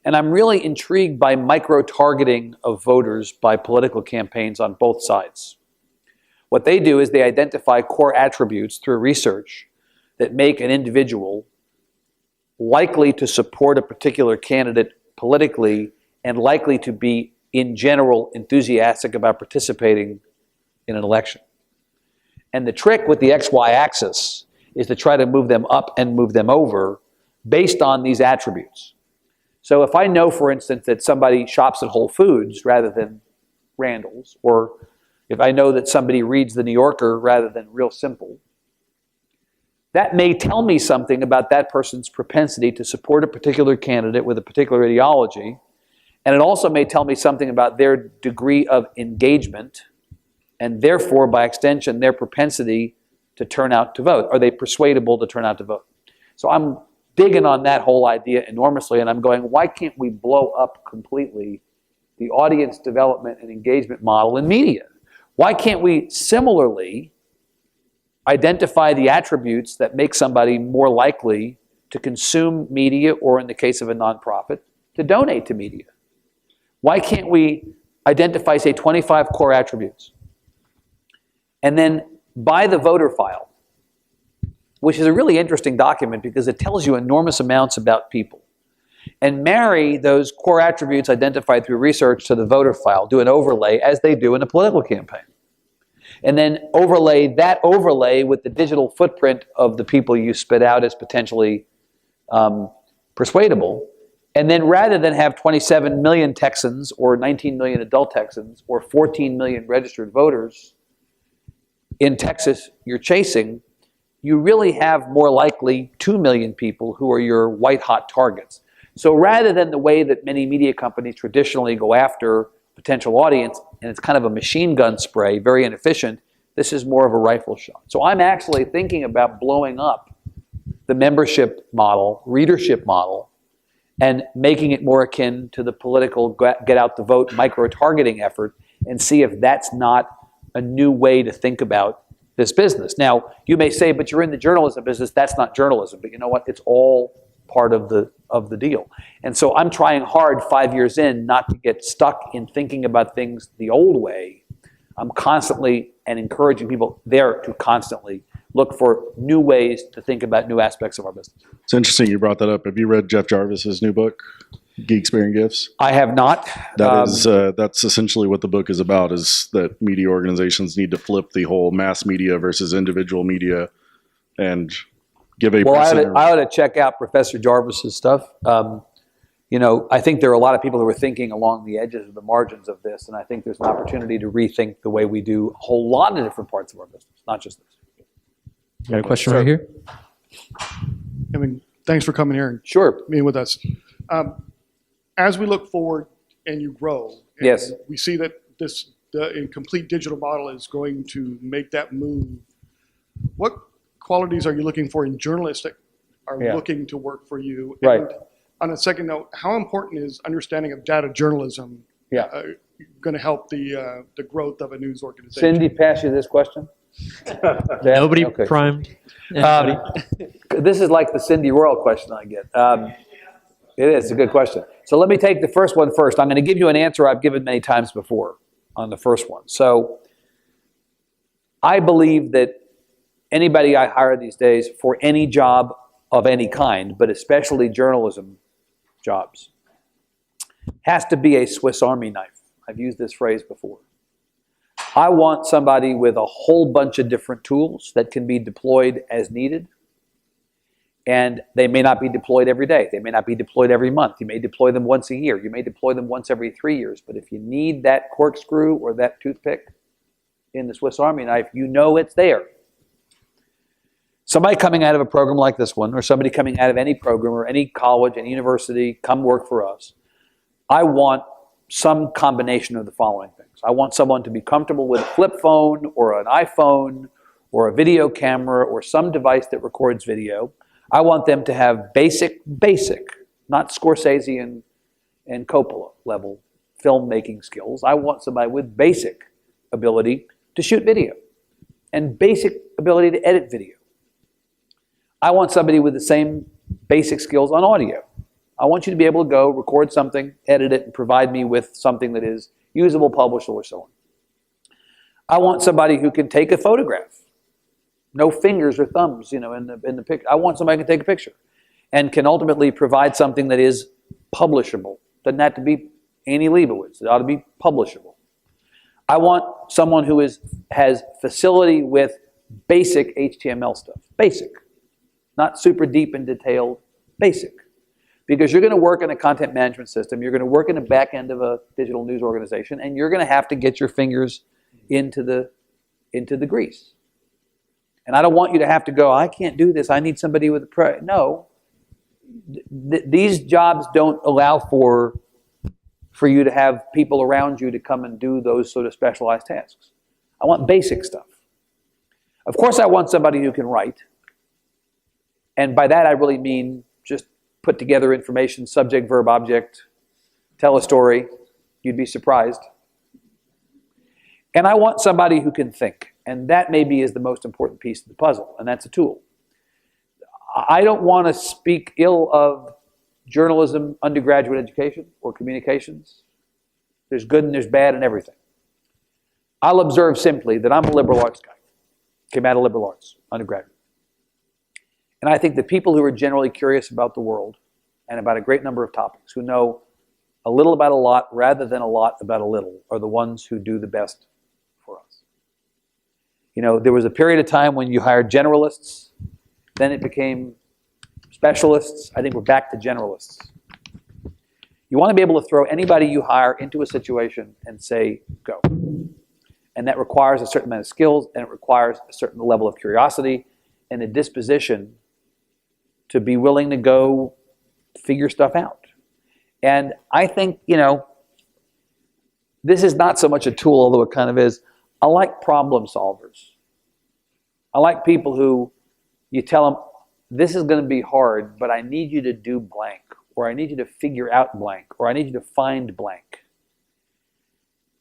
And I'm really intrigued by micro-targeting of voters by political campaigns on both sides. What they do is they identify core attributes through research that make an individual likely to support a particular candidate politically and likely to be, in general, enthusiastic about participating in an election. And the trick with the XY axis is to try to move them up and move them over based on these attributes. So if I know, for instance, that somebody shops at Whole Foods rather than Randall's, or if I know that somebody reads The New Yorker rather than Real Simple, that may tell me something about that person's propensity to support a particular candidate with a particular ideology. And it also may tell me something about their degree of engagement and therefore, by extension, their propensity to turn out to vote. Are they persuadable to turn out to vote? So I'm digging on that whole idea enormously, and I'm going, why can't we blow up completely the audience development and engagement model in media? Why can't we similarly identify the attributes that make somebody more likely to consume media, or in the case of a nonprofit, to donate to media? Why can't we identify, say, 25 core attributes, and then by the voter file, which is a really interesting document because it tells you enormous amounts about people, and marry those core attributes identified through research to the voter file, do an overlay as they do in a political campaign, and then overlay that overlay with the digital footprint of the people you spit out as potentially persuadable. And then rather than have 27 million Texans or 19 million adult Texans or 14 million registered voters in Texas you're chasing, you really have more likely 2 million people who are your white-hot targets. So rather than the way that many media companies traditionally go after potential audience, and it's kind of a machine gun spray, very inefficient, this is more of a rifle shot. So I'm actually thinking about blowing up the membership model, readership model, and making it more akin to the political get out the vote micro-targeting effort, and see if that's not a new way to think about this business. Now, you may say, but you're in the journalism business, that's not journalism. But you know what? It's all part of the deal. And so I'm trying hard 5 years in not to get stuck in thinking about things the old way. I'm constantly and encouraging people there to constantly look for new ways to think about new aspects of our business. It's interesting you brought that up. Have you read Jeff Jarvis's new book, Geeks Bearing Gifts? I have not. That's essentially what the book is about, is that media organizations need to flip the whole mass media versus individual media and give a Well, I ought to check out Professor Jarvis's stuff. I think there are a lot of people who are thinking along the edges of the margins of this, and I think there's an opportunity to rethink the way we do a whole lot of different parts of our business, not just this. You got a question right here? I mean, thanks for coming here and Sure. being with us. As we look forward and you grow, and Yes. we see that the complete digital model is going to make that move. What qualities are you looking for in journalists that are looking to work for you? Right. And on a second note, how important is understanding of data journalism going to help the growth of a news organization? Cindy, pass you this question. Nobody Okay. primed anybody. This is like the Cindy Royal question I get. It is a good question. So let me take the first one first. I'm going to give you an answer I've given many times before on the first one. So I believe that anybody I hire these days for any job of any kind, but especially journalism jobs, has to be a Swiss Army knife. I've used this phrase before. I want somebody with a whole bunch of different tools that can be deployed as needed. And they may not be deployed every day. They may not be deployed every month. You may deploy them once a year. You may deploy them once every 3 years. But if you need that corkscrew or that toothpick in the Swiss Army knife, you know it's there. Somebody coming out of a program like this one, or somebody coming out of any program or any college, any university, come work for us. I want some combination of the following things. I want someone to be comfortable with a flip phone or an iPhone or a video camera or some device that records video. I want them to have basic, not Scorsese and Coppola level filmmaking skills. I want somebody with basic ability to shoot video and basic ability to edit video. I want somebody with the same basic skills on audio. I want you to be able to go record something, edit it, and provide me with something that is usable, publishable, or so on. I want somebody who can take a photograph. No fingers or thumbs, in the picture. I want somebody who can take a picture and can ultimately provide something that is publishable. Doesn't have to be Annie Leibovitz. It ought to be publishable. I want someone who has facility with basic HTML stuff. Basic. Not super deep and detailed. Basic. Because you're going to work in a content management system. You're going to work in the back end of a digital news organization, and you're going to have to get your fingers into the grease. And I don't want you to have to go, I can't do this, I need somebody with a no. These jobs don't allow for you to have people around you to come and do those sort of specialized tasks. I want basic stuff. Of course, I want somebody who can write. And by that, I really mean just put together information, subject, verb, object, tell a story. You'd be surprised. And I want somebody who can think. And that maybe is the most important piece of the puzzle, and that's a tool. I don't want to speak ill of journalism, undergraduate education, or communications. There's good and there's bad in everything. I'll observe simply that I'm a liberal arts guy. Came out of liberal arts, undergraduate. And I think the people who are generally curious about the world and about a great number of topics, who know a little about a lot rather than a lot about a little, are the ones who do the best for us. You know, there was a period of time when you hired generalists, then it became specialists. I think we're back to generalists. You want to be able to throw anybody you hire into a situation and say, go. And that requires a certain amount of skills, and it requires a certain level of curiosity and a disposition to be willing to go figure stuff out. And I think, you know, this is not so much a tool, although it kind of is. I like problem solvers. I like people who you tell them, this is going to be hard, but I need you to do blank, or I need you to figure out blank, or I need you to find blank.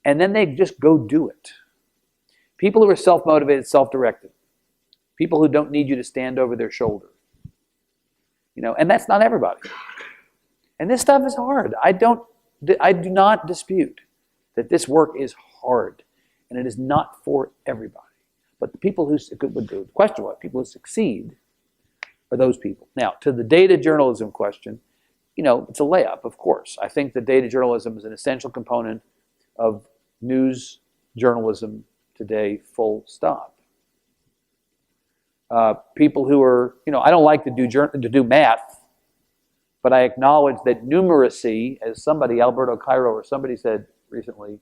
And then they just go do it. People who are self-motivated, self-directed. People who don't need you to stand over their shoulder. You know, and that's not everybody. And this stuff is hard. I do not dispute that this work is hard, and it is not for everybody. But the people who, the question was, people who succeed are those people. Now, to the data journalism question, you know, it's a layup, of course. I think that data journalism is an essential component of news journalism today, full stop. People who are, you know, I don't like to do math, but I acknowledge that numeracy, as somebody, Alberto Cairo or somebody said recently,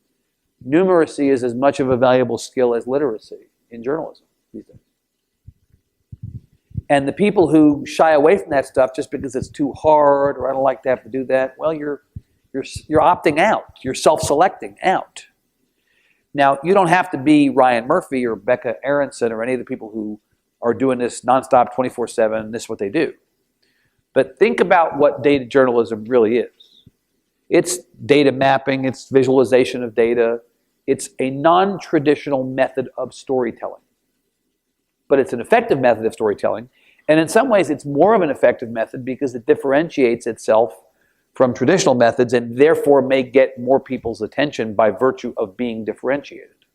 numeracy is as much of a valuable skill as literacy in journalism these days. And the people who shy away from that stuff just because it's too hard, or I don't like to have to do that, well, you're opting out. You're self-selecting out. Now, you don't have to be Ryan Murphy or Becca Aronson or any of the people who are doing this nonstop 24/7. This is what they do. But think about what data journalism really is. It's data mapping. It's visualization of data. It's a non-traditional method of storytelling. But it's an effective method of storytelling. And in some ways, it's more of an effective method because it differentiates itself from traditional methods and therefore may get more people's attention by virtue of being differentiated.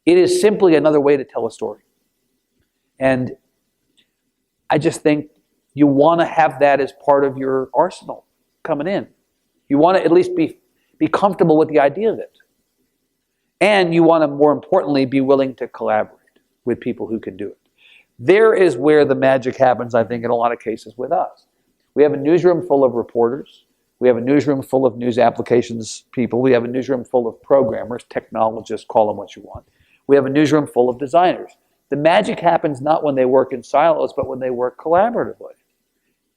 It is simply another way to tell a story. And I just think you want to have that as part of your arsenal coming in. You want to at least be comfortable with the idea of it. And you want to, more importantly, be willing to collaborate with people who can do it. There is where the magic happens, I think, in a lot of cases with us. We have a newsroom full of reporters. We have a newsroom full of news applications people. We have a newsroom full of programmers, technologists, call them what you want. We have a newsroom full of designers. The magic happens not when they work in silos, but when they work collaboratively.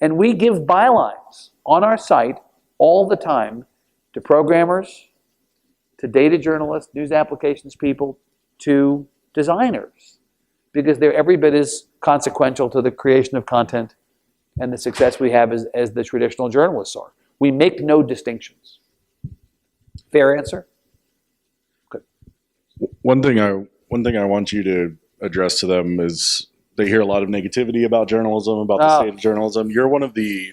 And we give bylines on our site all the time to programmers, to data journalists, news applications people, to designers, because they're every bit as consequential to the creation of content and the success we have as the traditional journalists are. We make no distinctions. Fair answer? Good. One thing I want you to address to them is they hear a lot of negativity about journalism, about the state of journalism. You're one of the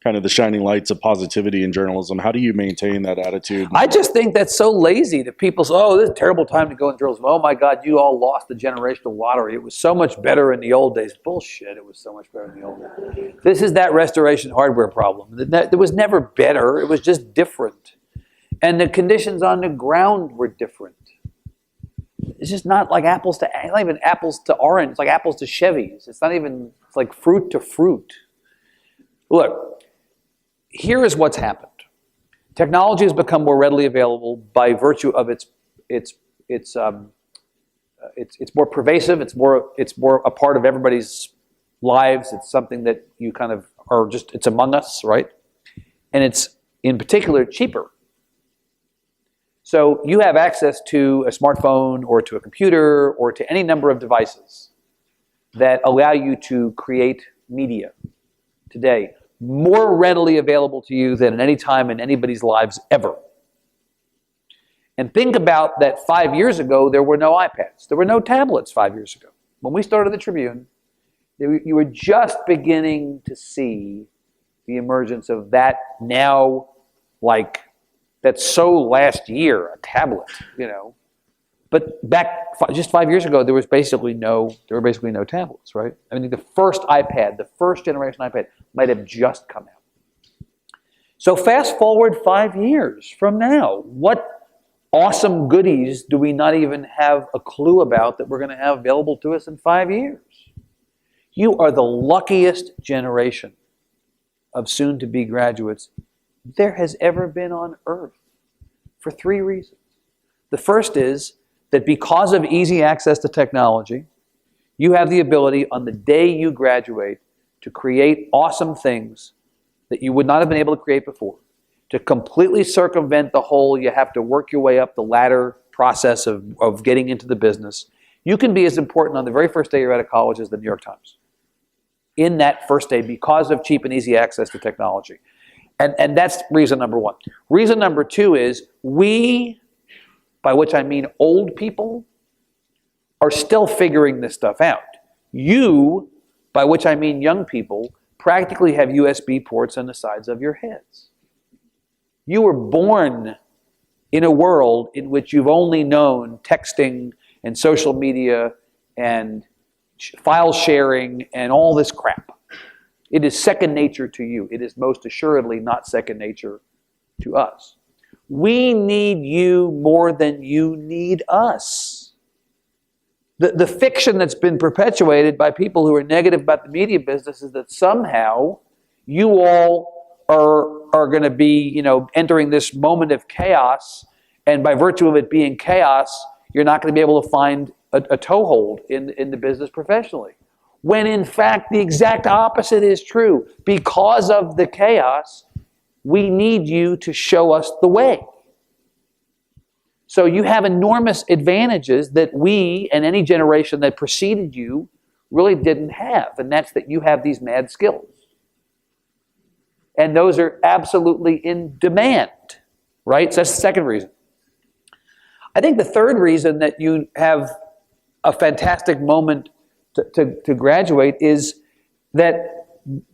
kind of the shining lights of positivity in journalism. How do you maintain that attitude? I just think that's so lazy that people say, oh, this is a terrible time to go in journalism. Oh my God, you all lost the generational lottery. It was so much better in the old days. Bullshit, it was so much better in the old days. This is that restoration hardware problem. It was never better, it was just different. And the conditions on the ground were different. It's just not like not even apples to orange, it's like apples to Chevys. It's like fruit to fruit. Look, here is what's happened. Technology has become more readily available by virtue of its it's more pervasive. It's more a part of everybody's lives. It's something that you kind of are just, it's among us, right? And it's in particular cheaper. So you have access to a smartphone or to a computer or to any number of devices that allow you to create media today, more readily available to you than at any time in anybody's lives ever. And think about that 5 years ago, there were no iPads. There were no tablets 5 years ago. When we started the Tribune, you were just beginning to see the emergence of that now, like, that's so last year, a tablet, you know. But just 5 years ago, there were basically no tablets, right? I mean, the first iPad, the first generation iPad, might have just come out. So fast forward 5 years from now, what awesome goodies do we not even have a clue about that we're going to have available to us in 5 years? You are the luckiest generation of soon-to-be graduates there has ever been on Earth for 3 reasons. The first is that because of easy access to technology, you have the ability on the day you graduate to create awesome things that you would not have been able to create before. To completely circumvent the whole, you have to work your way up the ladder process of getting into the business. You can be as important on the very first day you're out of college as the New York Times. In that first day, because of cheap and easy access to technology. And that's reason number one. Reason number two is we, by which I mean old people, are still figuring this stuff out. You, by which I mean young people, practically have USB ports on the sides of your heads. You were born in a world in which you've only known texting and social media and file sharing and all this crap. It is second nature to you. It is most assuredly not second nature to us. We need you more than you need us. The fiction that's been perpetuated by people who are negative about the media business is that somehow you all are going to be, you know, entering this moment of chaos, and by virtue of it being chaos, you're not going to be able to find a toehold in the business professionally. When in fact, the exact opposite is true. Because of the chaos, we need you to show us the way. So you have enormous advantages that we and any generation that preceded you really didn't have. And that's that you have these mad skills. And those are absolutely in demand, right? So that's the second reason. I think the third reason that you have a fantastic moment to graduate is that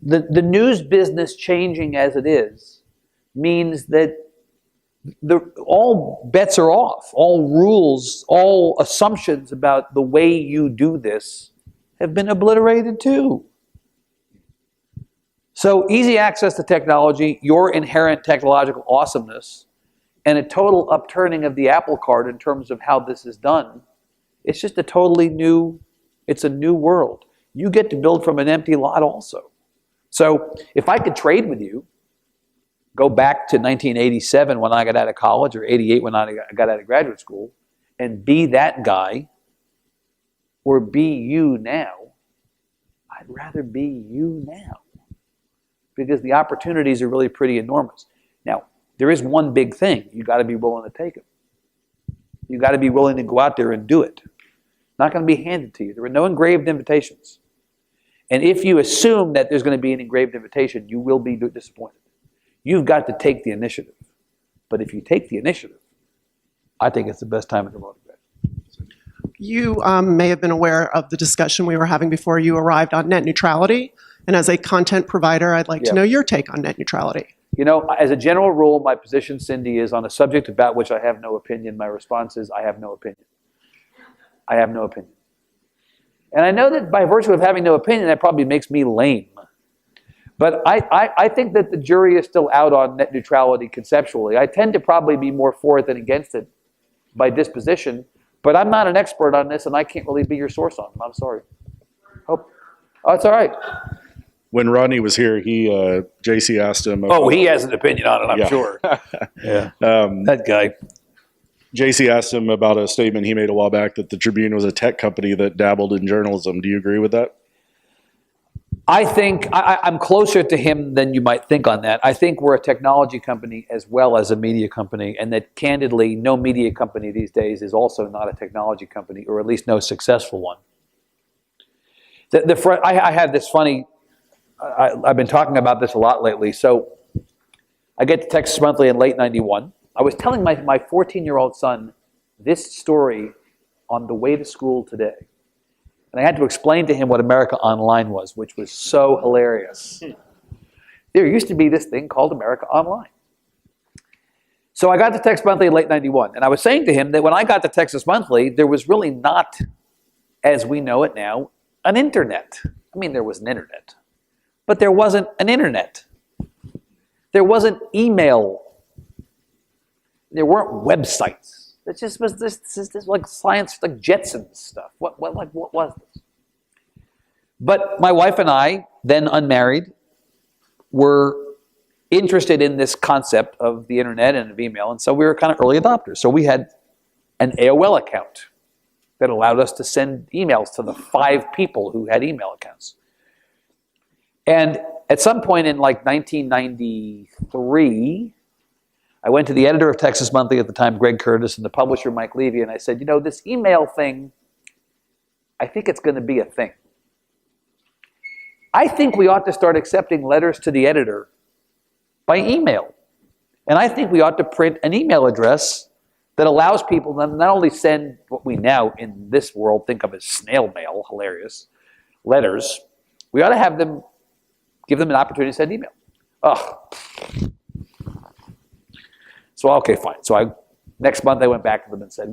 the news business changing as it is means that all bets are off. All rules, all assumptions about the way you do this have been obliterated too. So easy access to technology, your inherent technological awesomeness, and a total upturning of the apple cart in terms of how this is done, it's just a totally new, it's a new world. You get to build from an empty lot also. So if I could trade with you, go back to 1987 when I got out of college, or 88 when I got out of graduate school, and be that guy, or be you now, I'd rather be you now. Because the opportunities are really pretty enormous. Now, there is one big thing. You got to be willing to take them. You got to be willing to go out there and do it. Not going to be handed to you. There are no engraved invitations. And if you assume that there's going to be an engraved invitation, you will be disappointed. You've got to take the initiative. But if you take the initiative, I think it's the best time in the world to graduate. You may have been aware of the discussion we were having before you arrived on net neutrality. And as a content provider, I'd like to know your take on net neutrality. You know, as a general rule, my position, Cindy, is on a subject about which I have no opinion. My response is, I have no opinion. I have no opinion. And I know that by virtue of having no opinion, that probably makes me lame. But I think that the jury is still out on net neutrality conceptually. I tend to probably be more for it than against it by disposition. But I'm not an expert on this, and I can't really be your source on it. I'm sorry. Oh, it's all right. When Rodney was here, JC asked him. Oh, he has an opinion on it, I'm sure. Yeah, that guy. JC asked him about a statement he made a while back that the Tribune was a tech company that dabbled in journalism. Do you agree with that? I think I'm closer to him than you might think on that. I think we're a technology company as well as a media company, and that candidly, no media company these days is also not a technology company, or at least no successful one. I have this funny, I've been talking about this a lot lately. So I get to Texas Monthly in late 91. I was telling my 14-year-old son this story on the way to school today. And I had to explain to him what America Online was, which was so hilarious. There used to be this thing called America Online. So I got to Texas Monthly in late 91. And I was saying to him that when I got to Texas Monthly, there was really not, as we know it now, an internet. I mean, there was an internet. But there wasn't an internet. There wasn't email. There weren't websites. It just was this like science, like Jetsons stuff. What was this? But my wife and I, then unmarried, were interested in this concept of the internet and of email, and so we were kind of early adopters. So we had an AOL account that allowed us to send emails to the 5 people who had email accounts. And at some point in like 1993, I went to the editor of Texas Monthly at the time, Greg Curtis, and the publisher, Mike Levy, and I said, you know, this email thing, I think it's going to be a thing. I think we ought to start accepting letters to the editor by email. And I think we ought to print an email address that allows people to not only send what we now in this world think of as snail mail, hilarious, letters, we ought to have them, give them an opportunity to send email. Ugh. So, okay, fine. So next month I went back to them and said,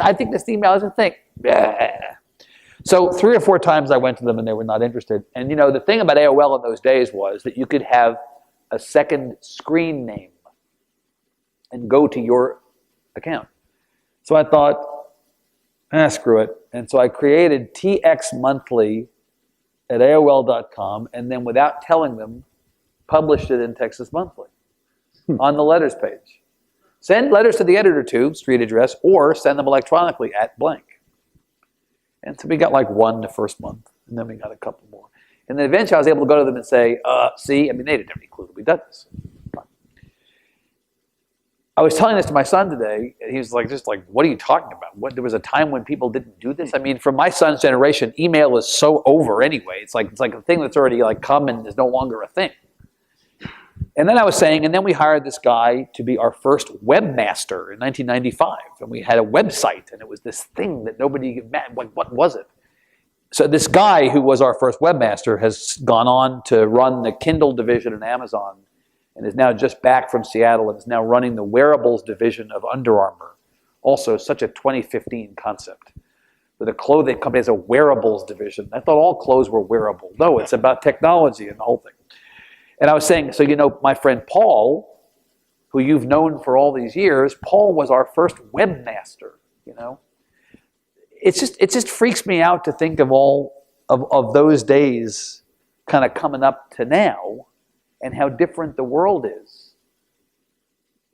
I think this email is a thing. Yeah. So 3 or 4 times I went to them and they were not interested. And you know, the thing about AOL in those days was that you could have a second screen name and go to your account. So I thought, screw it. And so I created TX Monthly at AOL.com, and then without telling them, published it in Texas Monthly on the letters page. Send letters to the editor to, street address, or send them electronically at blank. And so we got like 1 the first month, and then we got a couple more. And then eventually I was able to go to them and say, see, I mean, they didn't have any clue that we'd done this. I was telling this to my son today, and he was like, just like, what are you talking about? There was a time when people didn't do this? I mean, for my son's generation, email is so over anyway. It's like a thing that's already like come and is no longer a thing. And then I was saying, and then we hired this guy to be our first webmaster in 1995. And we had a website, and it was this thing that nobody, what was it? So this guy who was our first webmaster has gone on to run the Kindle division at Amazon, and is now just back from Seattle and is now running the wearables division of Under Armour. Also such a 2015 concept. That a clothing company has a wearables division. I thought all clothes were wearable. No, it's about technology and the whole thing. And I was saying, so you know, my friend Paul, who you've known for all these years, Paul was our first webmaster, you know. It just freaks me out to think of all of those days kind of coming up to now, and how different the world is.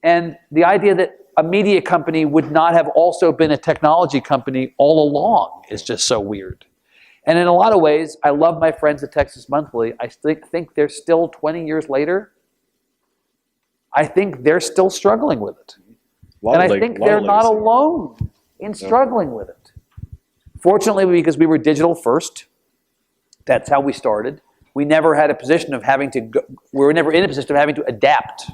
And the idea that a media company would not have also been a technology company all along is just so weird. And in a lot of ways, I love my friends at Texas Monthly. I think they're still 20 years later. I think they're still struggling with it. And I think they're not alone in struggling with it. Fortunately, because we were digital first, that's how we started. We never had a position of having to go, we were never in a position of having to adapt.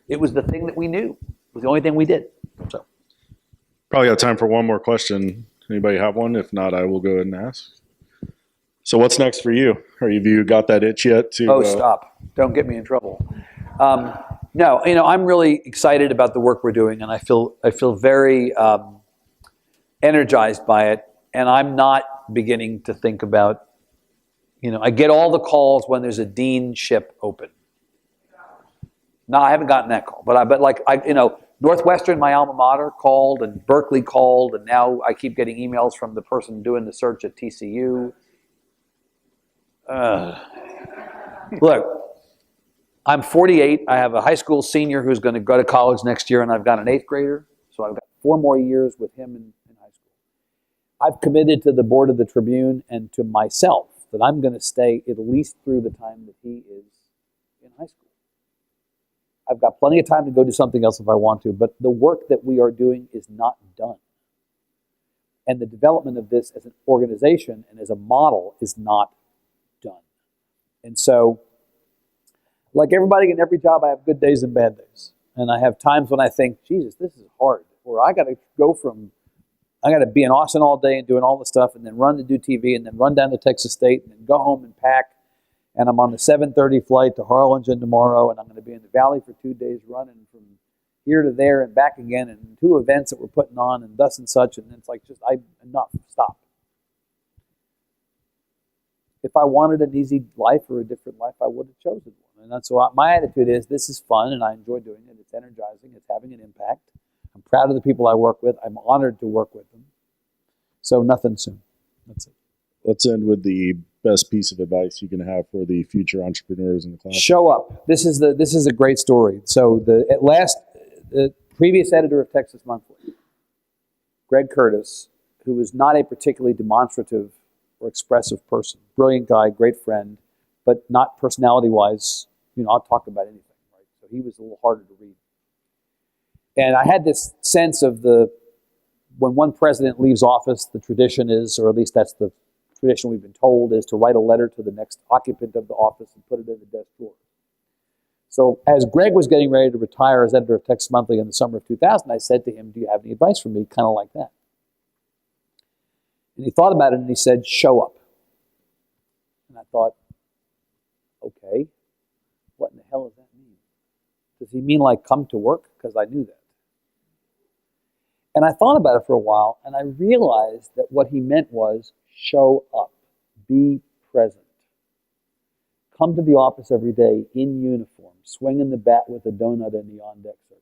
It was the thing that we knew. It was the only thing we did. So, Probably got time for one more question. Anybody have one? If not, I will go ahead and ask. So what's next for you? Have you got that itch yet? Stop. Don't get me in trouble. No, you know, I'm really excited about the work we're doing, and I feel very energized by it. And I'm not beginning to think about, you know, I get all the calls when there's a deanship open. No, I haven't gotten that call, but you know, Northwestern, my alma mater, called, and Berkeley called, and now I keep getting emails from the person doing the search at TCU. Look, I'm 48. I have a high school senior who's going to go to college next year, and I've got an 8th grader, so I've got 4 more years with him in high school. I've committed to the board of the Tribune and to myself that I'm going to stay at least through the time that he is in high school. I've got plenty of time to go do something else if I want to, but the work that we are doing is not done. And the development of this as an organization and as a model is not done. And so, like everybody in every job, I have good days and bad days. And I have times when I think, Jesus, this is hard. Or I got to be in Austin all day and doing all the stuff and then run to do TV and then run down to Texas State and then go home and pack. And I'm on the 7:30 flight to Harlingen tomorrow, and I'm going to be in the Valley for 2 days running from here to there and back again, and 2 events that we're putting on and thus and such. And it's like, just, enough, stop. If I wanted an easy life or a different life, I would have chosen one. And that's why my attitude is, this is fun and I enjoy doing it. It's energizing. It's having an impact. I'm proud of the people I work with. I'm honored to work with them. So nothing soon. That's it. Let's end with the best piece of advice you can have for the future entrepreneurs in the class. Show up. This is a great story. So the previous editor of Texas Monthly, Greg Curtis, who was not a particularly demonstrative or expressive person, brilliant guy, great friend, but not personality-wise, I'll talk about anything, right? So he was a little harder to read. And I had this sense of when one president leaves office, the tradition is, or at least that's the tradition we've been told, is to write a letter to the next occupant of the office and put it in the desk drawer. So as Greg was getting ready to retire as editor of Texas Monthly in the summer of 2000, I said to him, do you have any advice for me? Kind of like that. And he thought about it and he said, show up. And I thought, okay, what in the hell does that mean? Does he mean like come to work? Because I knew that. And I thought about it for a while, and I realized that what he meant was show up, be present. Come to the office every day in uniform, swinging the bat with a donut in the on-deck circle.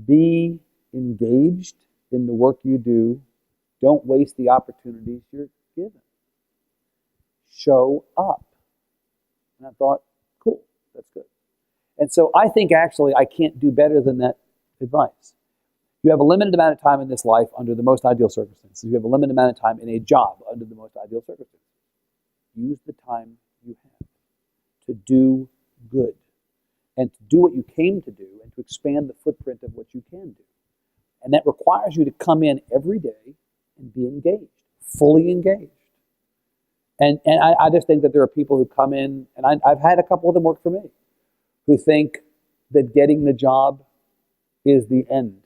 Be engaged in the work you do. Don't waste the opportunities you're given. Show up. And I thought, cool, that's good. And so I think actually I can't do better than that advice. You have a limited amount of time in this life under the most ideal circumstances. You have a limited amount of time in a job under the most ideal circumstances. Use the time you have to do good and to do what you came to do and to expand the footprint of what you can do. And that requires you to come in every day and be engaged, fully engaged. And I just think that there are people who come in, and I've had a couple of them work for me, who think that getting the job is the end,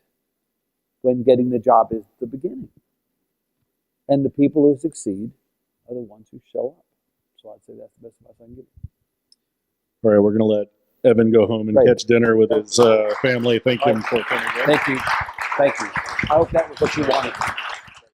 when getting the job is the beginning. And the people who succeed are the ones who show up. So I'd say that's the best advice I can give you. All right, we're going to let Evan go home and Right. catch dinner with his family. Thank him for coming in. Thank you. Thank you. I hope that was what you wanted.